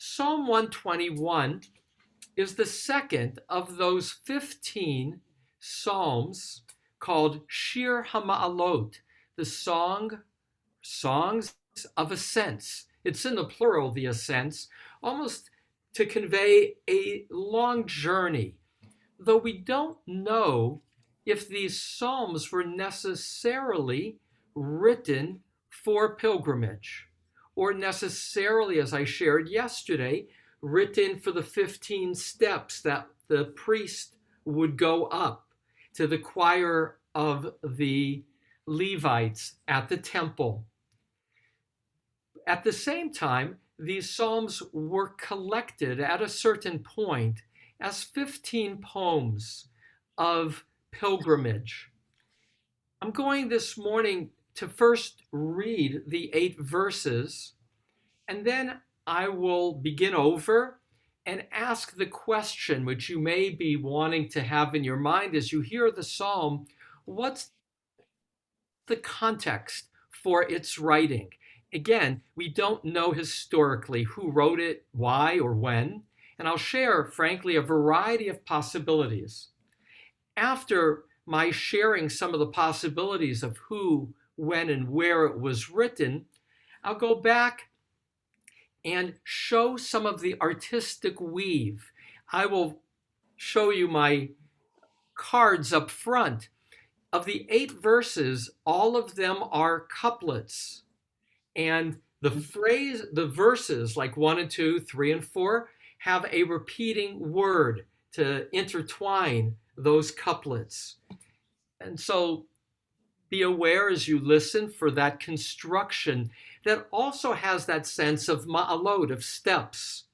Psalm 121 is the second of those 15 psalms called Shir HaMa'alot, the songs of ascents. It's in the plural, the ascents, almost to convey a long journey, though we don't know if these psalms were necessarily written for pilgrimage, or necessarily, as I shared yesterday, written for the 15 steps that the priest would go up to the choir of the Levites at the temple. At the same time, these psalms were collected at a certain point as 15 poems of pilgrimage. I'm going this morning to first read the 8 verses, and then I will begin over and ask the question which you may be wanting to have in your mind as you hear the psalm: what's the context for its writing? Again, we don't know historically who wrote it, why, or when, and I'll share, frankly, a variety of possibilities. After my sharing some of the possibilities of who, when, and where it was written, I'll go back and show some of the artistic weave. I will show you my cards up front. Of the 8 verses, all of them are couplets. And the verses like 1 and 2, 3 and 4 have a repeating word to intertwine those couplets. And so be aware as you listen for that construction that also has that sense of ma'alot, of steps,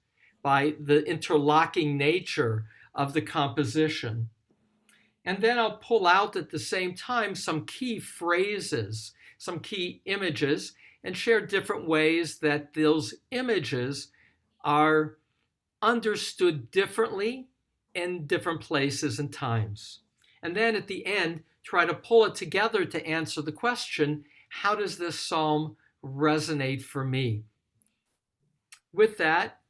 by the interlocking nature of the composition. And then I'll pull out at the same time some key phrases, some key images, and share different ways that those images are understood differently in different places and times. And then at the end, try to pull it together to answer the question, how does this psalm resonate for me? With that,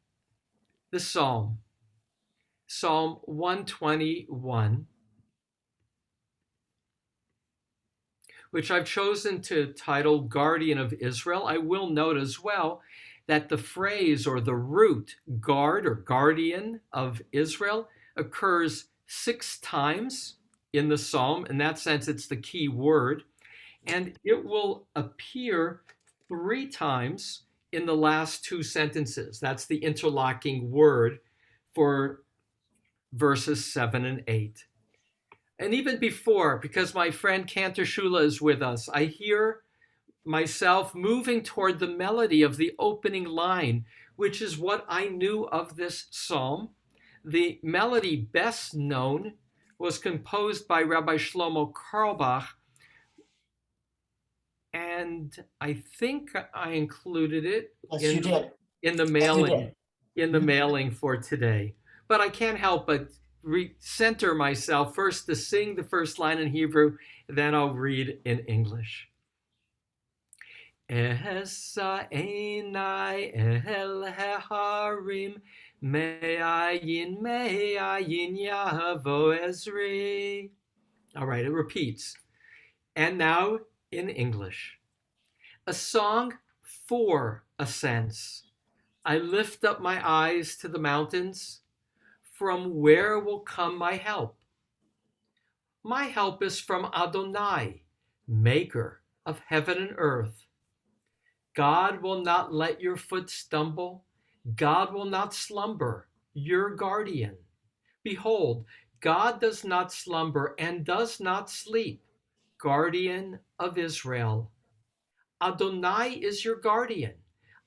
the psalm, Psalm 121, which I've chosen to title Guardian of Israel. I will note as well that the phrase or the root guard or guardian of Israel occurs 6 times in the psalm. In that sense, it's the key word. And it will appear 3 times in the last 2 sentences. That's the interlocking word for verses 7 and 8. And even before, because my friend Cantor Shula is with us, I hear myself moving toward the melody of the opening line, which is what I knew of this psalm. The melody best known was composed by Rabbi Shlomo Carlebach, and I think I included it in the mailing for today. But I can't help but recenter myself first to sing the first line in Hebrew, then I'll read in English. Esa einai el harim me'ayin yavo ezri. All right, it repeats. And now in English. A song for ascents. I lift up my eyes to the mountains. From where will come my help? My help is from Adonai, maker of heaven and earth. God will not let your foot stumble. God will not slumber, your guardian. Behold, God does not slumber and does not sleep, guardian of Israel. Adonai is your guardian.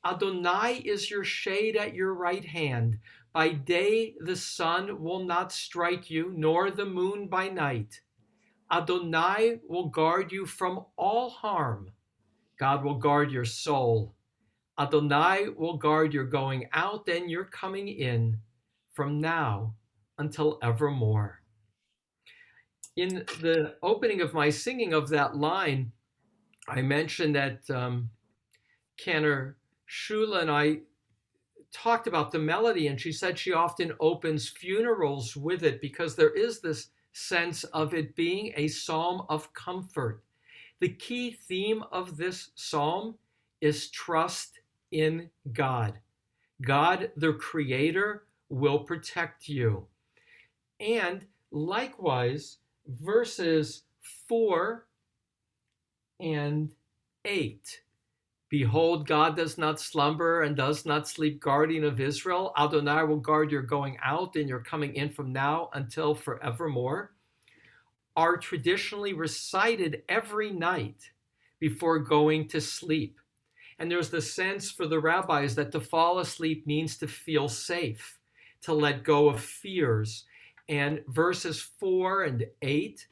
Adonai is your shade at your right hand. By day the sun will not strike you, nor the moon by night. Adonai will guard you from all harm. God will guard your soul. Adonai will guard your going out and your coming in from now until evermore. In the opening of my singing of that line, I mentioned that Cantor Shula and I talked about the melody, and she said she often opens funerals with it because there is this sense of it being a psalm of comfort. The key theme of this psalm is trust in God. God, the Creator, will protect you. And likewise, verses 4 and 8. Behold, God does not slumber and does not sleep, guardian of Israel. Adonai will guard your going out and your coming in from now until forevermore, are traditionally recited every night before going to sleep. And there's the sense for the rabbis that to fall asleep means to feel safe, to let go of fears. And verses 4 and 8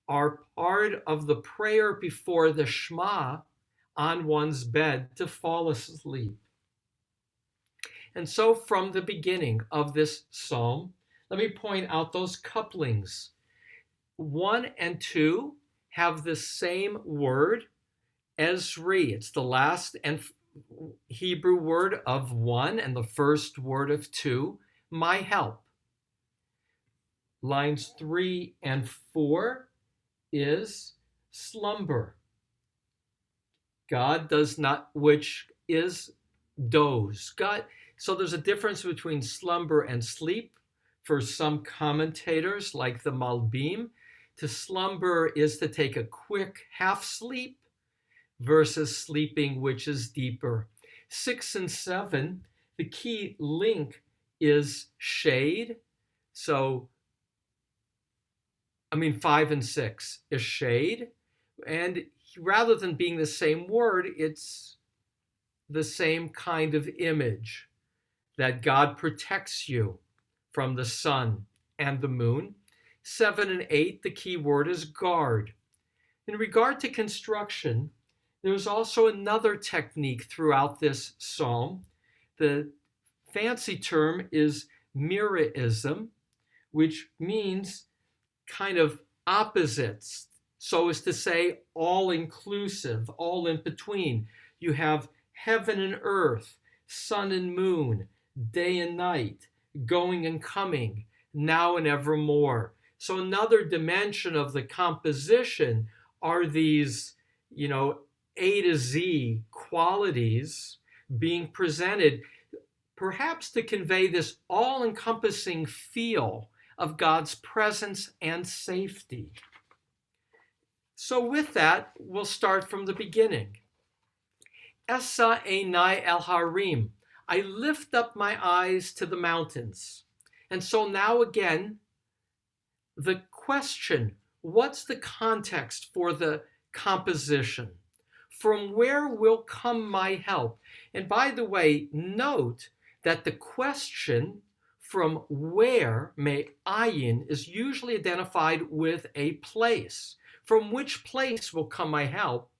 are part of the prayer before the Shema on one's bed to fall asleep. And so from the beginning of this psalm, let me point out those couplings. 1 and 2 have the same word, Ezri. It's the last and Hebrew word of 1 and the first word of 2, my help. Lines 3 and 4 is slumber. God does not, which is doze. God, so there's a difference between slumber and sleep. For some commentators, like the Malbim, to slumber is to take a quick half sleep versus sleeping, which is deeper. 6 and 7, the key link is shade. So, 5 and 6 is shade. And rather than being the same word, it's the same kind of image that God protects you from the sun and the moon. 7 and 8, the key word is guard. In regard to construction, there's also another technique throughout this psalm. The fancy term is Miraism, which means kind of opposites. So as to say all-inclusive, all in between. You have heaven and earth, sun and moon, day and night, going and coming, now and evermore. So another dimension of the composition are these, A to Z qualities being presented, perhaps to convey this all-encompassing feel of God's presence and safety. So with that, we'll start from the beginning. Esa einai el harim. I lift up my eyes to the mountains. And so now again, the question, what's the context for the composition? From where will come my help? And by the way, note that the question from where, me'ayin, is usually identified with a place. From which place will come my help?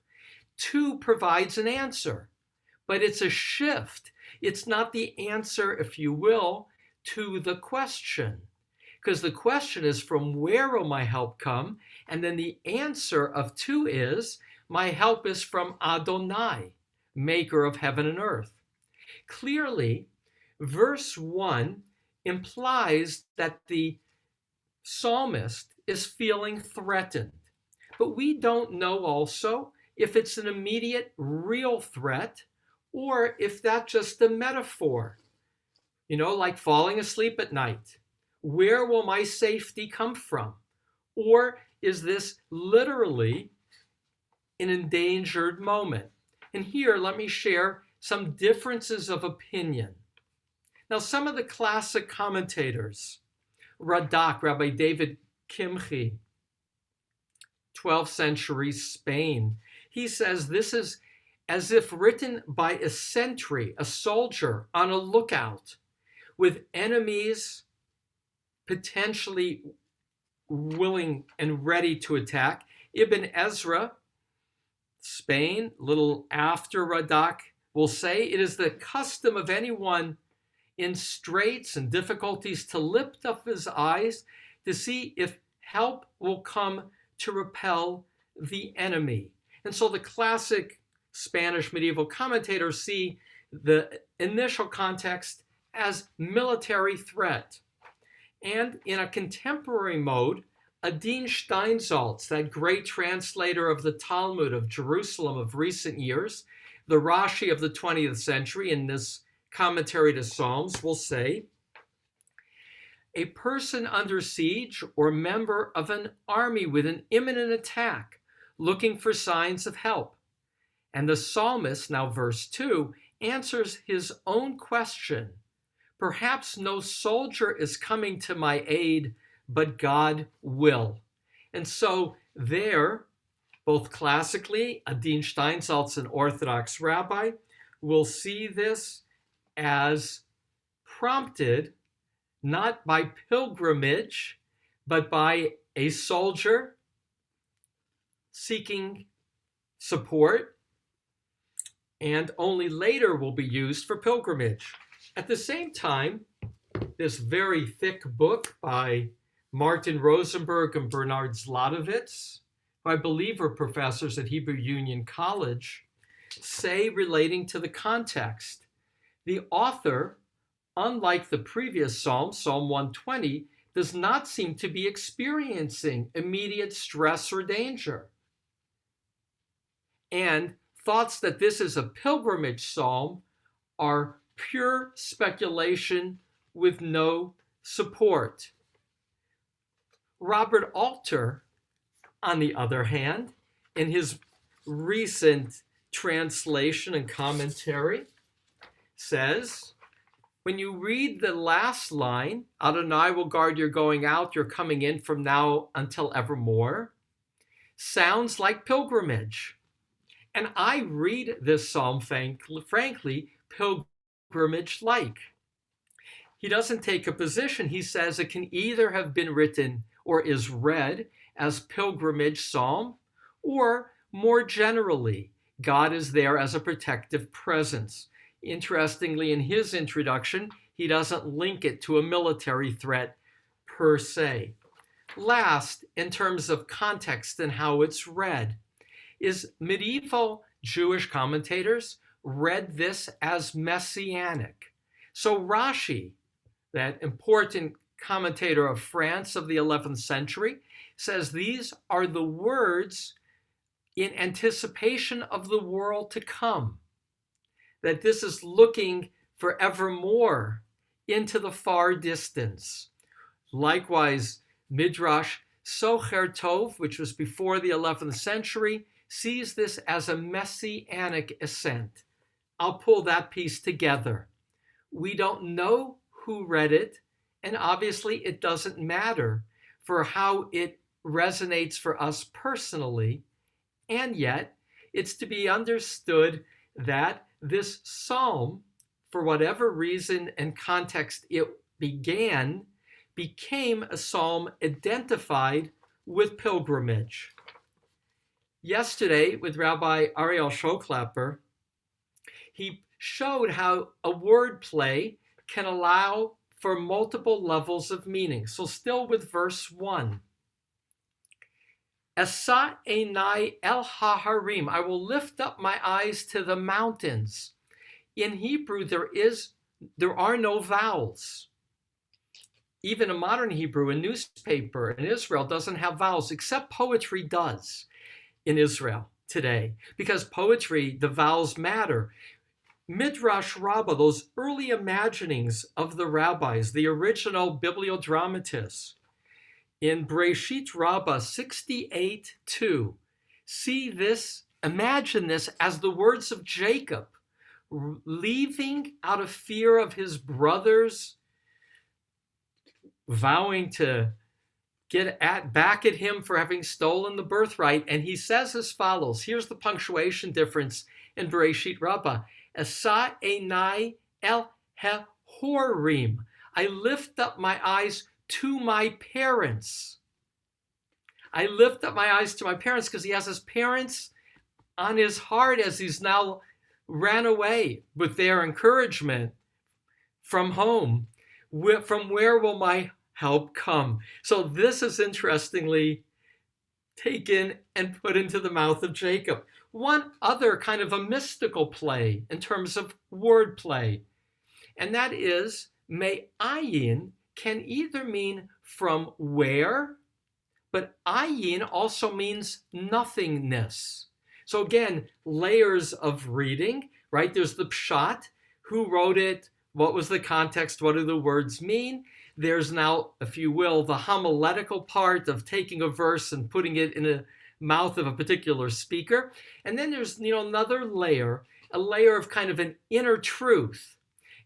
2 provides an answer, but it's a shift. It's not the answer, if you will, to the question. Because the question is, from where will my help come? And then the answer of 2 is, my help is from Adonai, maker of heaven and earth. Clearly, verse 1 implies that the psalmist is feeling threatened. But we don't know also if it's an immediate real threat or if that's just a metaphor, like falling asleep at night. Where will my safety come from? Or is this literally an endangered moment? And here, let me share some differences of opinion. Now, some of the classic commentators, Radak, Rabbi David Kimchi, 12th century Spain, he says this is as if written by a sentry, a soldier on a lookout, with enemies potentially willing and ready to attack. Ibn Ezra, Spain, little after Radak, will say, it is the custom of anyone in straits and difficulties to lift up his eyes to see if help will come to repel the enemy. And so the classic Spanish medieval commentators see the initial context as military threat. And in a contemporary mode, Adin Steinsaltz, that great translator of the Talmud of Jerusalem of recent years, the Rashi of the 20th century, in this commentary to Psalms, will say, a person under siege or member of an army with an imminent attack, looking for signs of help. And the psalmist, now verse 2, answers his own question. Perhaps no soldier is coming to my aid, but God will. And so there, both classically, Adin Steinsaltz, an Orthodox rabbi, will see this as prompted not by pilgrimage, but by a soldier seeking support, and only later will be used for pilgrimage. At the same time, this very thick book by Martin Rosenberg and Bernard Zlotowitz, who I believe are professors at Hebrew Union College, say, relating to the context, the author, unlike the previous psalm, Psalm 120, does not seem to be experiencing immediate stress or danger. And thoughts that this is a pilgrimage psalm are pure speculation with no support. Robert Alter, on the other hand, in his recent translation and commentary, says, when you read the last line, Adonai will guard your going out, your coming in from now until evermore, sounds like pilgrimage. And I read this psalm, frankly, pilgrimage-like. He doesn't take a position. He says it can either have been written or is read as pilgrimage psalm, or more generally, God is there as a protective presence. Interestingly, in his introduction, he doesn't link it to a military threat per se. Last, in terms of context and how it's read, is medieval Jewish commentators read this as messianic. So Rashi, that important commentator of France of the 11th century, says these are the words in anticipation of the world to come, that this is looking for evermore into the far distance. Likewise, Midrash Socher Tov, which was before the 11th century, sees this as a messianic ascent. I'll pull that piece together. We don't know who read it, and obviously it doesn't matter for how it resonates for us personally, and yet it's to be understood that this psalm, for whatever reason and context it began, became a psalm identified with pilgrimage. Yesterday, with Rabbi Ariel Schoklapper, he showed how a wordplay can allow for multiple levels of meaning. So still with verse 1. Esa einai el haharim, I will lift up my eyes to the mountains. In Hebrew, there are no vowels. Even in modern Hebrew, a newspaper in Israel doesn't have vowels, except poetry does in Israel today, because poetry, the vowels matter. Midrash Rabbah, those early imaginings of the rabbis, the original bibliodramatists, in Breshit Rabbah 68:2, see this, imagine this as the words of Jacob, leaving out of fear of his brothers, vowing to get back at him for having stolen the birthright. And he says as follows, here's the punctuation difference in Bereshit Rabbah. Esa einai el hehorim. I lift up my eyes to my parents. I lift up my eyes to my parents because he has his parents on his heart as he's now ran away with their encouragement from home. From where will my help come? So this is interestingly taken and put into the mouth of Jacob. One other kind of a mystical play in terms of word play and that is me'ayin can either mean from where, but ayin also means nothingness. So again, layers of reading, right? There's the pshat, who wrote it, what was the context, what do the words mean? There's now, if you will, the homiletical part of taking a verse and putting it in the mouth of a particular speaker. And then there's, another layer, a layer of kind of an inner truth.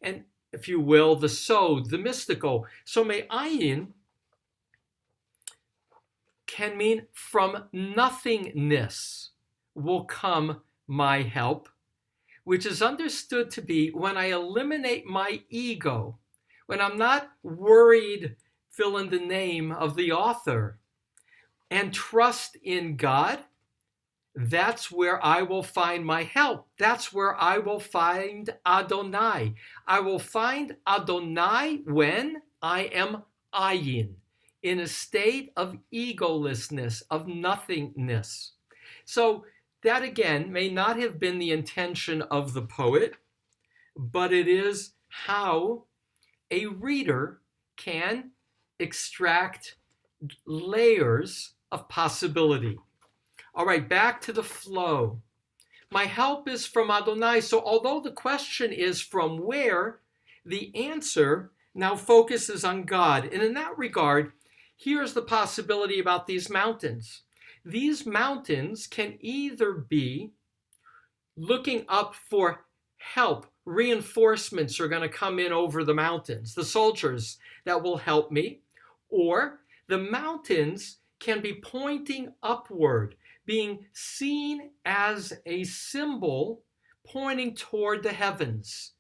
And if you will, the sod, the mystical. So me'ayin can mean from nothingness will come my help, which is understood to be when I eliminate my ego, when I'm not worried, fill in the name of the author, and trust in God, that's where I will find my help. That's where I will find Adonai. I will find Adonai when I am ayin, in a state of egolessness, of nothingness. So that again may not have been the intention of the poet, but it is how a reader can extract layers of possibility. All right, back to the flow. My help is from Adonai. So although the question is from where, the answer now focuses on God. And in that regard, here's the possibility about these mountains. These mountains can either be looking up for help. Reinforcements are going to come in over the mountains, the soldiers that will help me. Or the mountains can be pointing upward, being seen as a symbol pointing toward the heavens.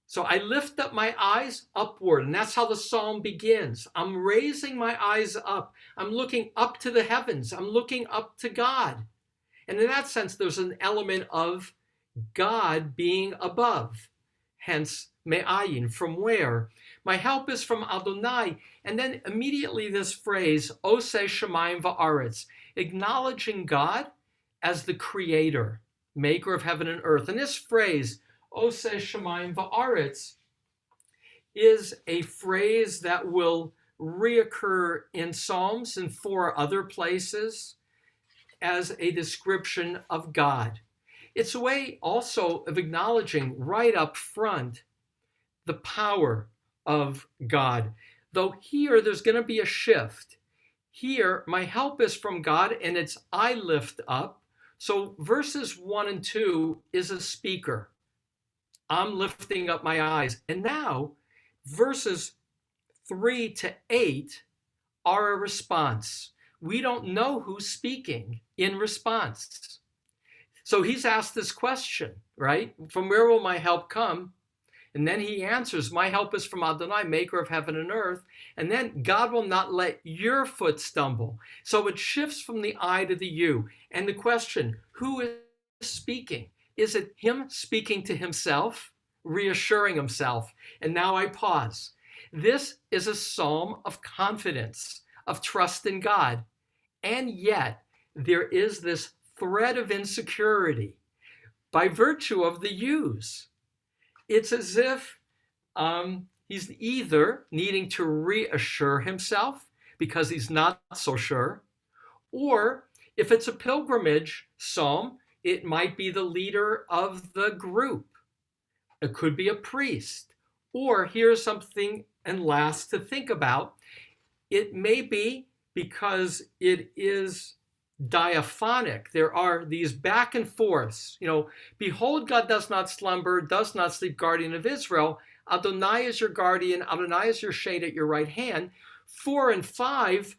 So I lift up my eyes upward, and that's how the psalm begins. I'm raising my eyes up. I'm looking up to the heavens. I'm looking up to God. And in that sense, there's an element of God being above. Hence, me'ayin, from where? My help is from Adonai. And then immediately this phrase, oseh shamayim va'aretz, acknowledging God as the creator, maker of heaven and earth. And this phrase, oseh shamayim va'aretz, is a phrase that will reoccur in Psalms and 4 other places as a description of God. It's a way also of acknowledging right up front the power of God. Though here there's going to be a shift. Here, my help is from God, and it's I lift up. So verses 1 and 2 is a speaker. I'm lifting up my eyes. And now verses 3 to 8 are a response. We don't know who's speaking in response. So he's asked this question, right? From where will my help come? And then he answers, my help is from Adonai, maker of heaven and earth. And then God will not let your foot stumble. So it shifts from the I to the you. And the question, who is speaking? Is it him speaking to himself, reassuring himself? And now I pause. This is a psalm of confidence, of trust in God. And yet there is this thread of insecurity by virtue of the yous. It's as if he's either needing to reassure himself because he's not so sure, or if it's a pilgrimage psalm, it might be the leader of the group. It could be a priest. Or here's something, and last, to think about. It may be because it is diaphonic. There are these back and forths. Behold, God does not slumber, does not sleep, guardian of Israel. Adonai is your guardian. Adonai is your shade at your right hand. 4 and 5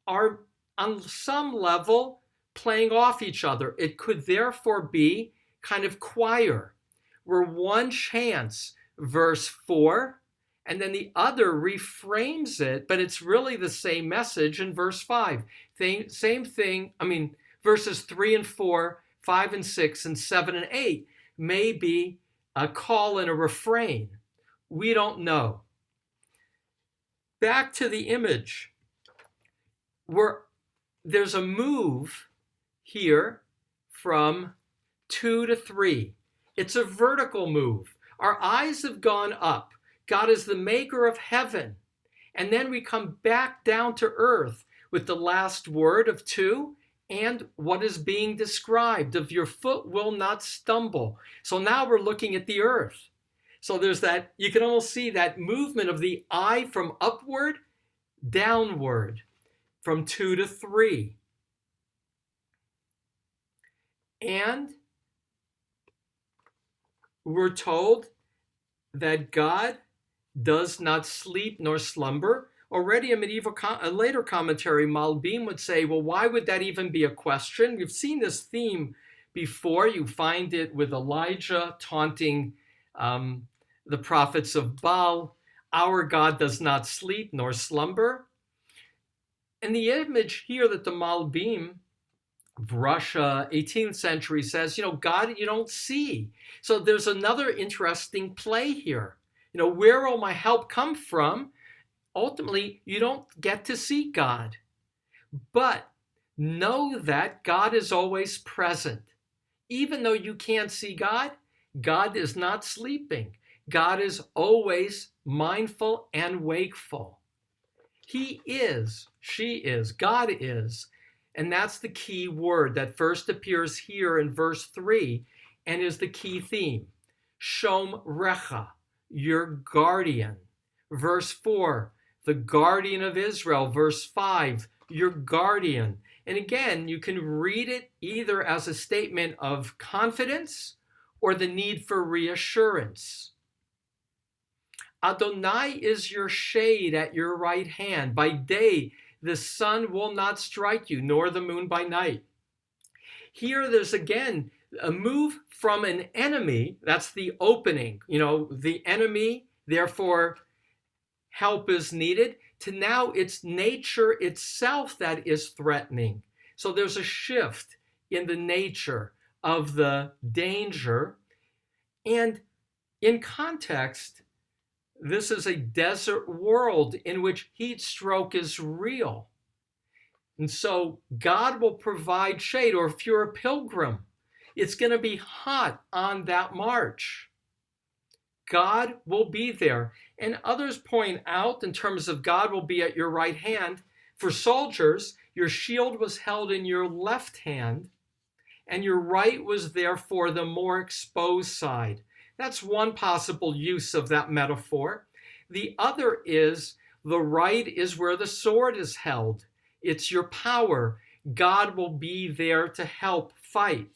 are on some level playing off each other. It could therefore be kind of choir, where one chants verse 4, and then the other reframes it, but it's really the same message in verse 5. Same thing, verses 3 and 4, 5 and 6, and 7 and 8 may be a call and a refrain. We don't know. Back to the image, where there's a move here from 2 to 3. It's a vertical move. Our eyes have gone up. God is the maker of heaven. And then we come back down to earth with the last word of 2 and what is being described of your foot will not stumble. So now we're looking at the earth. So there's that, you can almost see that movement of the eye from upward, downward, from 2 to 3. And we're told that God does not sleep nor slumber. Already a later commentary, Malbim would say, well, why would that even be a question? We've seen this theme before. You find it with Elijah taunting the prophets of Baal. Our God does not sleep nor slumber. And the image here that the Malbim of Russia, 18th century says, God, you don't see. So there's another interesting play here. Where will my help come from? Ultimately, you don't get to see God. But know that God is always present. Even though you can't see God, God is not sleeping. God is always mindful and wakeful. He is, she is, God is. And that's the key word that first appears here in verse 3 and is the key theme. Shom Recha, your guardian. Verse 4, the guardian of Israel. Verse 5, your guardian. And again, you can read it either as a statement of confidence or the need for reassurance. Adonai is your shade at your right hand. By day, the sun will not strike you, nor the moon by night. Here, there's again a move from an enemy. That's the opening. The enemy, therefore, help is needed, to now it's nature itself that is threatening. So there's a shift in the nature of the danger. And in context, this is a desert world in which heat stroke is real. And so God will provide shade, or if you're a pilgrim, it's going to be hot on that march. God will be there. And others point out, in terms of God will be at your right hand, for soldiers, your shield was held in your left hand, and your right was therefore the more exposed side. That's one possible use of that metaphor. The other is the right is where the sword is held. It's your power. God will be there to help fight.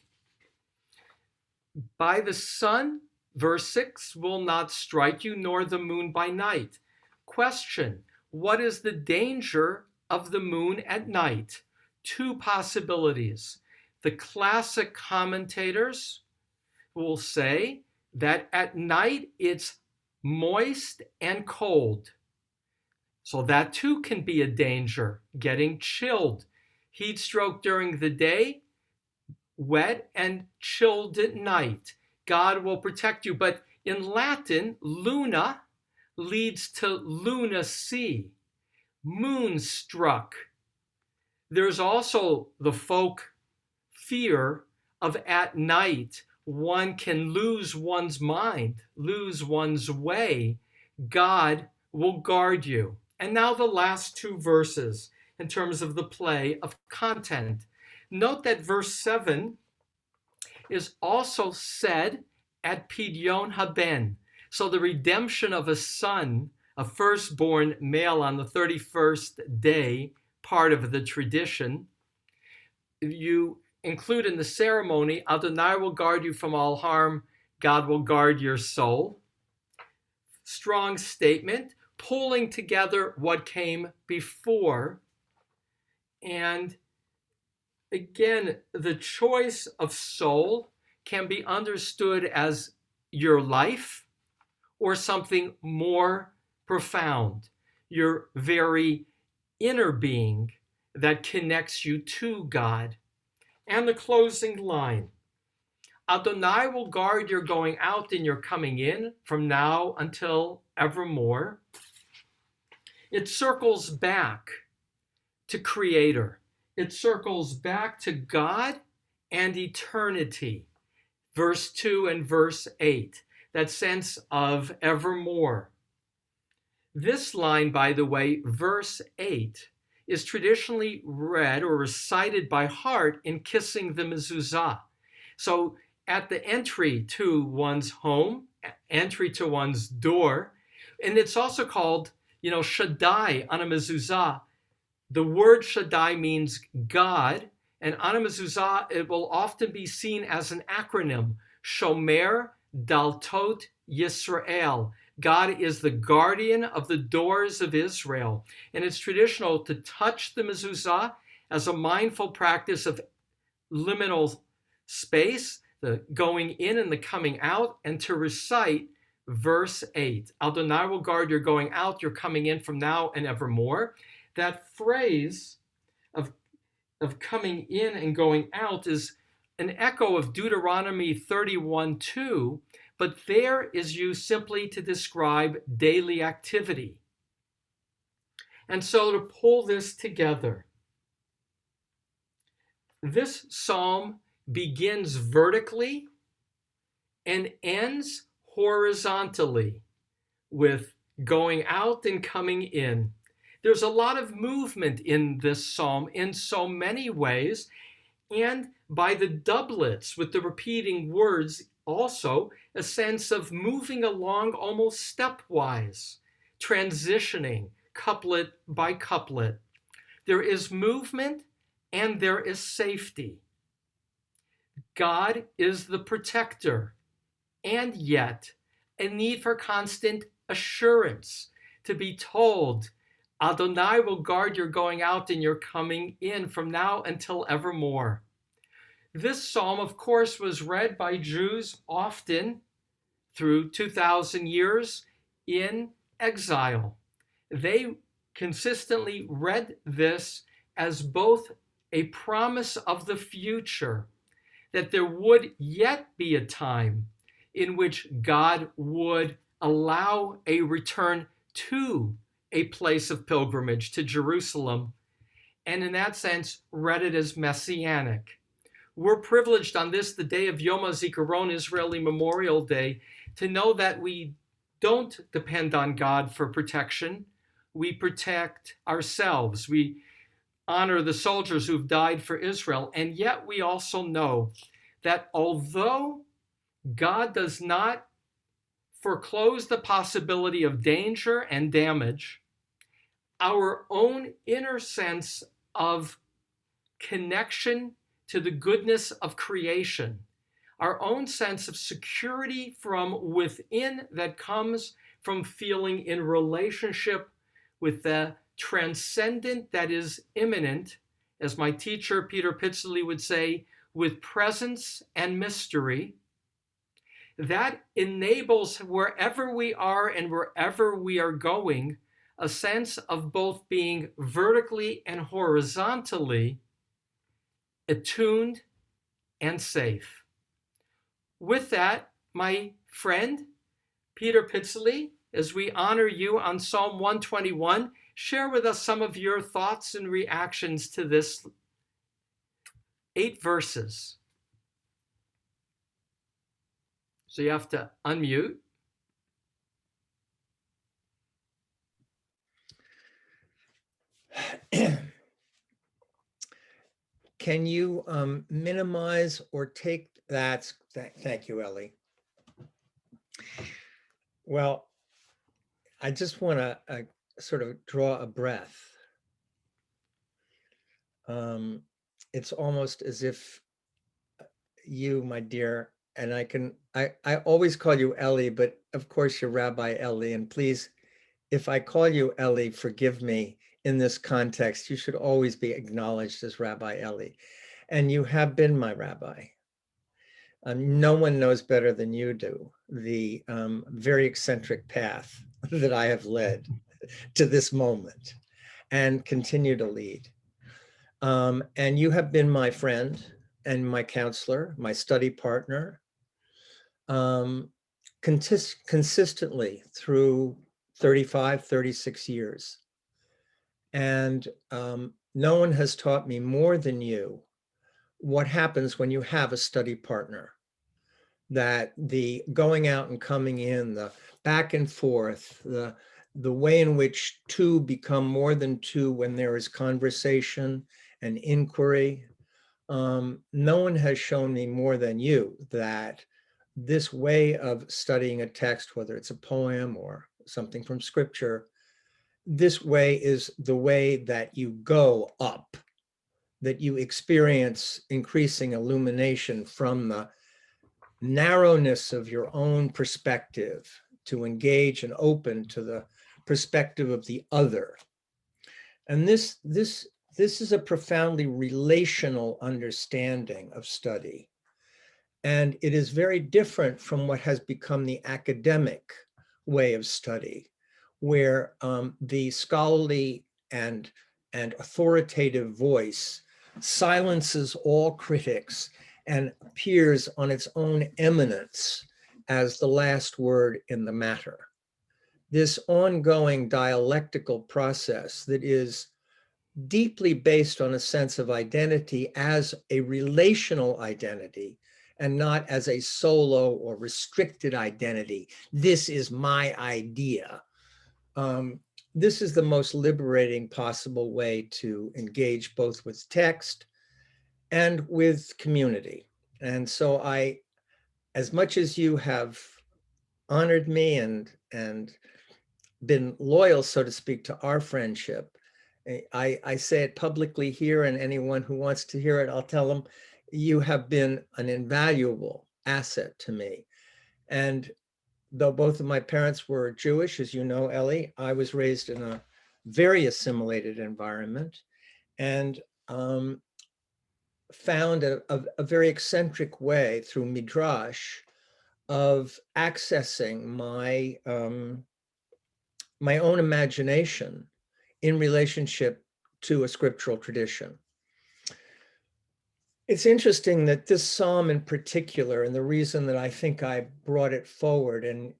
By the sun, verse 6, will not strike you, nor the moon by night. Question, what is the danger of the moon at night? Two possibilities. The classic commentators will say that at night it's moist and cold. So that too can be a danger, getting chilled. Heat stroke during the day, wet and chilled at night. God will protect you. But in Latin, luna leads to lunacy, moonstruck. There's also the folk fear of at night one can lose one's mind, lose one's way. God will guard you. And now the last two verses in terms of the play of content. Note that verse 7 is also said at Pidyon Haben. So the redemption of a son, a firstborn male on the 31st day, part of the tradition. You include in the ceremony, Adonai will guard you from all harm, God will guard your soul. Strong statement, pulling together what came before. And again, the choice of soul can be understood as your life or something more profound, your very inner being that connects you to God. And the closing line, Adonai will guard your going out and your coming in from now until evermore. It circles back to Creator. It circles back to God and eternity. Verse 2 and verse 8. that sense of evermore. This line, by the way, verse 8, is traditionally read or recited by heart in kissing the mezuzah. So at the entry to one's home, entry to one's door, and it's also called, Shaddai on a mezuzah. The word Shaddai means God, and on a mezuzah, it will often be seen as an acronym, Shomer Daltot Yisrael. God is the guardian of the doors of Israel. And it's traditional to touch the mezuzah as a mindful practice of liminal space, the going in and the coming out, and to recite verse 8. Adonai will guard your going out, your coming in from now and evermore. That phrase of coming in and going out is an echo of Deuteronomy 31:2, but there is used simply to describe daily activity. And so to pull this together, this psalm begins vertically and ends horizontally with going out and coming in. There's a lot of movement in this psalm in so many ways, and by the doublets with the repeating words, also a sense of moving along almost stepwise, transitioning couplet by couplet. There is movement and there is safety. God is the protector, and yet a need for constant assurance, to be told, Adonai will guard your going out and your coming in from now until evermore. This psalm, of course, was read by Jews often through 2,000 years in exile. They consistently read this as both a promise of the future, that there would yet be a time in which God would allow a return to a place of pilgrimage, to Jerusalem, and in that sense read it as messianic. We're privileged on this, the day of Yom HaZikaron, Israeli Memorial Day, to know that we don't depend on God for protection. We protect ourselves. We honor the soldiers who've died for Israel. And yet we also know that although God does not foreclose the possibility of danger and damage, our own inner sense of connection to the goodness of creation, our own sense of security from within that comes from feeling in relationship with the transcendent that is immanent, as my teacher Peter Pitzley would say, with presence and mystery, that enables wherever we are and wherever we are going a sense of both being vertically and horizontally attuned and safe. With that, my friend, Peter Pitzley, as we honor you on Psalm 121, share with us some of your thoughts and reactions to this 8 verses. So you have to unmute. Can you minimize or take that? Thank you, Ellie. Well, I just want to sort of draw a breath. It's almost as if you, my dear, and I always call you Ellie, but of course you're Rabbi Ellie, and please, if I call you Ellie, forgive me. In this context, you should always be acknowledged as Rabbi Ellie. And you have been my rabbi. No one knows better than you do the very eccentric path that I have led to this moment and continue to lead. And you have been my friend and my counselor, my study partner, consistently through 35, 36 years. And no one has taught me more than you what happens when you have a study partner. that the going out and coming in, the back and forth, the way in which two become more than two when there is conversation and inquiry. No one has shown me more than you that this way of studying a text, whether it's a poem or something from scripture, this way is the way that you go up, that you experience increasing illumination from the narrowness of your own perspective to engage and open to the perspective of the other. And this is a profoundly relational understanding of study. And it is very different from what has become the academic way of study, where the scholarly and authoritative voice silences all critics and appears on its own eminence as the last word in the matter. This ongoing dialectical process that is deeply based on a sense of identity as a relational identity and not as a solo or restricted identity. This is my idea. This is the most liberating possible way to engage both with text and with community. And so I, as much as you have honored me and been loyal, so to speak, to our friendship, I say it publicly here, and anyone who wants to hear it, I'll tell them, you have been an invaluable asset to me. And though both of my parents were Jewish, as you know, Ellie, I was raised in a very assimilated environment and found a very eccentric way through Midrash of accessing my my own imagination in relationship to a scriptural tradition. It's interesting that this psalm in particular, and the reason that I think I brought it forward, and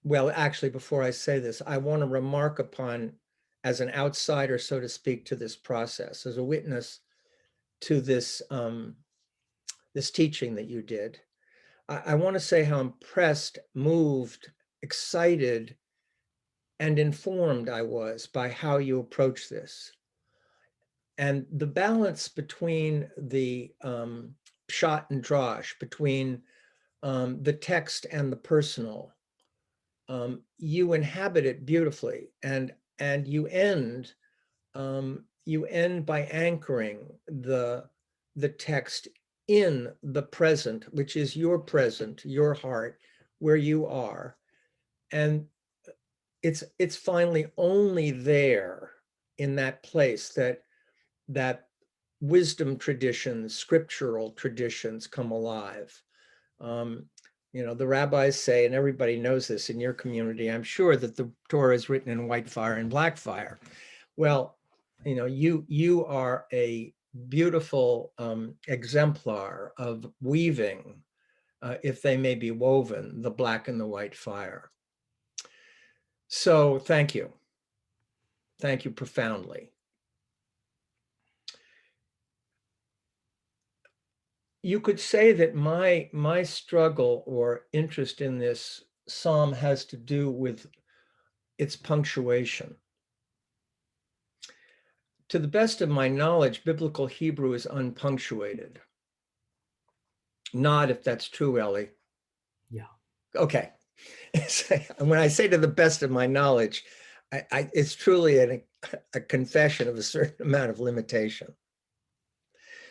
well, actually, before I say this, I want to remark upon, as an outsider, so to speak, to this process, as a witness to this, this teaching that you did. I want to say how impressed, moved, excited, and informed I was by how you approach this. And the balance between the pshat and drash, between the text and the personal, you inhabit it beautifully, and you end by anchoring the text in the present, which is your present, your heart, where you are, and it's finally only there in that place that wisdom traditions, scriptural traditions come alive. You know, the rabbis say, and everybody knows this in your community, I'm sure, that the Torah is written in white fire and black fire. Well, you know, you are a beautiful exemplar of weaving, if they may be woven, the black and the white fire. So thank you. Thank you profoundly. You could say that my struggle or interest in this psalm has to do with its punctuation. To the best of my knowledge, biblical Hebrew is unpunctuated. Not if that's true, Ellie. Yeah. Okay. When I say to the best of my knowledge, it's truly a confession of a certain amount of limitation.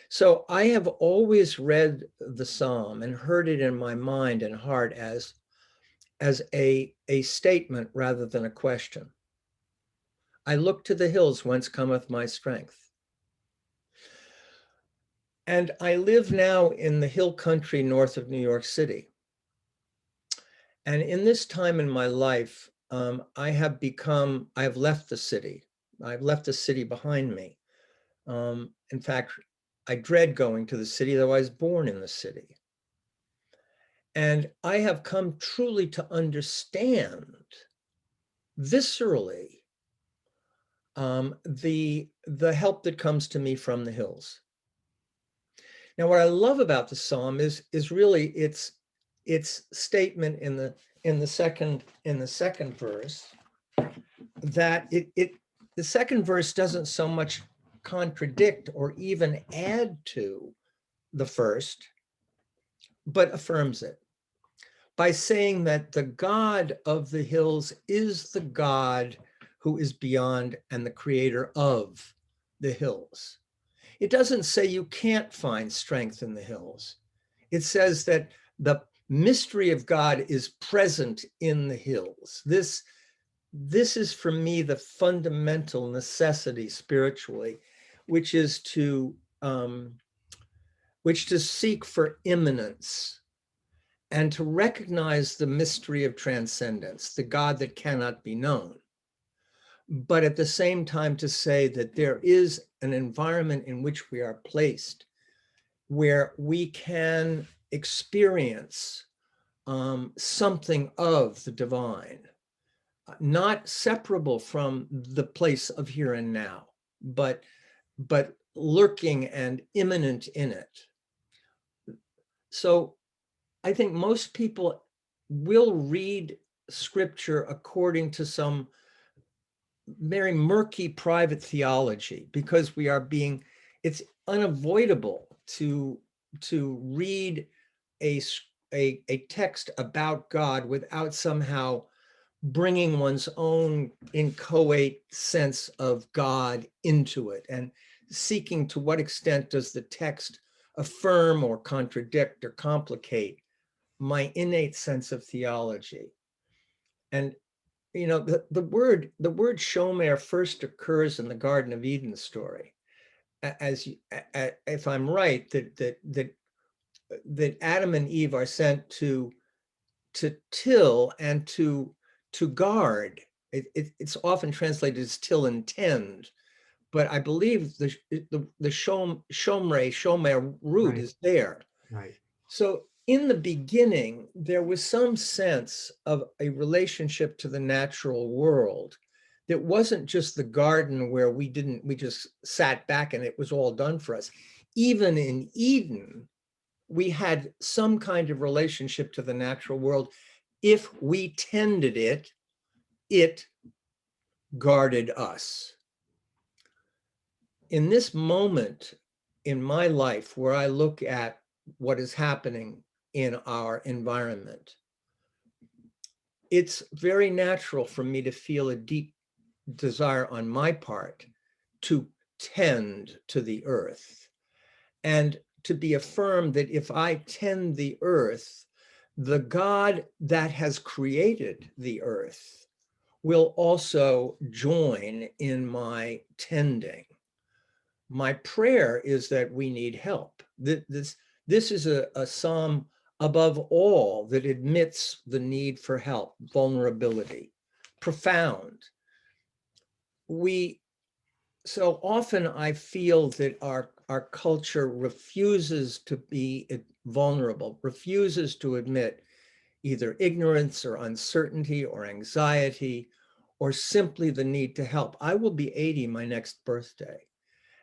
So I have always read the psalm and heard it in my mind and heart as a statement rather than a question. I look to the hills whence cometh my strength. And I live now in the hill country north of New York City. And in this time in my life, I have left the city. I've left the city behind me. In fact, I dread going to the city, though I was born in the city. And I have come truly to understand viscerally the help that comes to me from the hills. Now, what I love about the psalm is really its its statement in the second verse that the second verse doesn't so much contradict or even add to the first, but affirms it by saying that the God of the hills is the God who is beyond and the creator of the hills. It doesn't say you can't find strength in the hills. It says that the mystery of God is present in the hills. This is for me the fundamental necessity spiritually, which is to seek for immanence and to recognize the mystery of transcendence, the God that cannot be known. But at the same time to say that there is an environment in which we are placed where we can experience something of the divine, not separable from the place of here and now, but lurking and immanent in it. So I think most people will read scripture according to some very murky private theology, because it's unavoidable to read a text about God without somehow bringing one's own inchoate sense of God into it and seeking to what extent does the text affirm or contradict or complicate my innate sense of theology. And you know, the word shomer first occurs in the Garden of Eden story, if I'm right, that Adam and Eve are sent to till and to guard. It's often translated as till and tend, but I believe the shomer root Right. is there. Right. So in the beginning, there was some sense of a relationship to the natural world that wasn't just the garden where we just sat back and it was all done for us. Even in Eden, we had some kind of relationship to the natural world. If we tended it, it guarded us. In this moment in my life where I look at what is happening in our environment, it's very natural for me to feel a deep desire on my part to tend to the earth and to be affirmed that if I tend the earth, the God that has created the earth will also join in my tending. My prayer is that we need help. This is a psalm above all that admits the need for help, vulnerability, profound. So often I feel that our culture refuses to be vulnerable, refuses to admit either ignorance or uncertainty or anxiety or simply the need to help. I will be 80 my next birthday.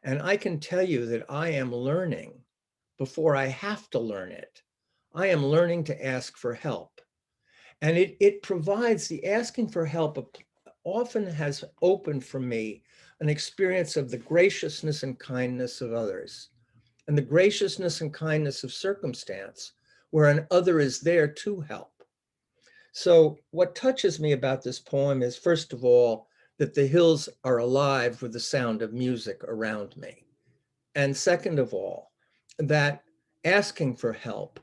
And I can tell you that I am learning before I have to learn it. I am learning to ask for help. And it provides, the asking for help often has opened for me an experience of the graciousness and kindness of others and the graciousness and kindness of circumstance where an other is there to help. So what touches me about this poem is, first of all, that the hills are alive with the sound of music around me. And second of all, that asking for help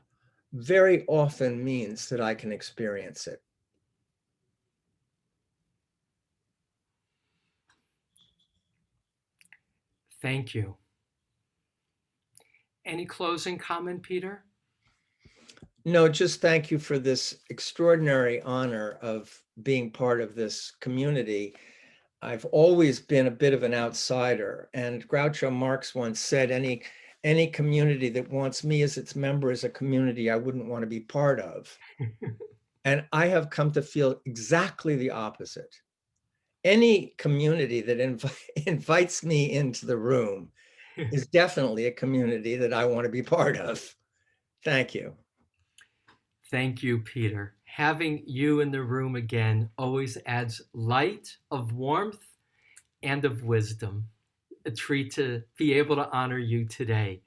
very often means that I can experience it. Thank you. Any closing comment, Peter? No, just thank you for this extraordinary honor of being part of this community. I've always been a bit of an outsider, and Groucho Marx once said, any community that wants me as its member is a community I wouldn't want to be part of. And I have come to feel exactly the opposite. Any community that invites me into the room is definitely a community that I want to be part of. Thank you. Thank you, Peter. Having you in the room again always adds light of warmth and of wisdom. A treat to be able to honor you today.